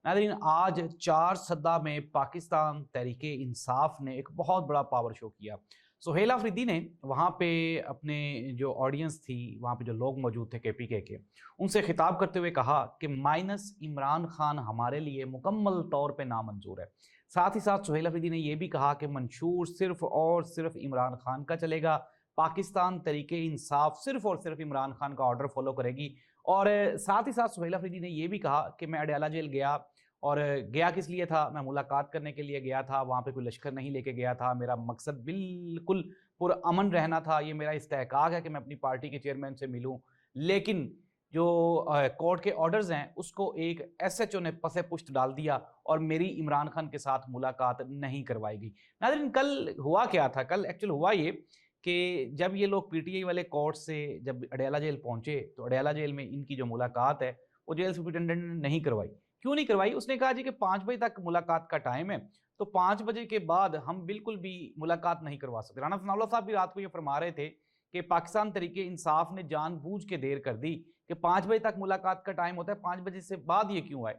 ناظرین، آج 4 میں پاکستان تحریک انصاف نے ایک بہت بڑا پاور شو کیا۔ سہیل آفریدی نے وہاں پہ اپنے جو آڈینس تھی، وہاں پہ جو لوگ موجود تھے KPK کے، ان سے خطاب کرتے ہوئے کہا کہ مائنس عمران خان ہمارے لیے مکمل طور پہ نامنظور ہے۔ ساتھ ہی ساتھ سہیل آفریدی نے یہ بھی کہا کہ منشور صرف اور صرف عمران خان کا چلے گا، پاکستان تحریک انصاف صرف اور صرف عمران خان کا آرڈر فالو کرے گی۔ اور ساتھ ہی ساتھ سہیل آفریدی نے یہ بھی کہا کہ میں اڈیالہ جیل گیا، اور گیا کس لیے تھا؟ میں ملاقات کرنے کے لیے گیا تھا، وہاں پہ کوئی لشکر نہیں لے کے گیا تھا، میرا مقصد بالکل پرامن رہنا تھا، یہ میرا استحقاق ہے کہ میں اپنی پارٹی کے چیئرمین سے ملوں، لیکن جو کورٹ کے آرڈرز ہیں اس کو ایک SHO نے پس پشت ڈال دیا اور میری عمران خان کے ساتھ ملاقات نہیں کروائی گئی۔ ناظرین، کل ہوا کیا تھا؟ کل ایکچوئل ہوا یہ کہ جب یہ لوگ PTI والے کورٹ سے جب اڈیالہ جیل پہنچے تو اڈیالہ جیل میں ان کی جو ملاقات ہے وہ جیل سپرنٹینڈنٹ نے نہیں کروائی۔ کیوں نہیں کروائی؟ اس نے کہا جی کہ 5 بجے تک ملاقات کا ٹائم ہے، تو 5 بجے کے بعد ہم بالکل بھی ملاقات نہیں کروا سکتے۔ رانا ثناء اللہ صاحب بھی رات کو یہ فرما رہے تھے کہ پاکستان تحریک انصاف نے جان بوجھ کے دیر کر دی کہ 5 بجے تک ملاقات کا ٹائم ہوتا ہے، 5 بجے سے بعد یہ کیوں آئے؟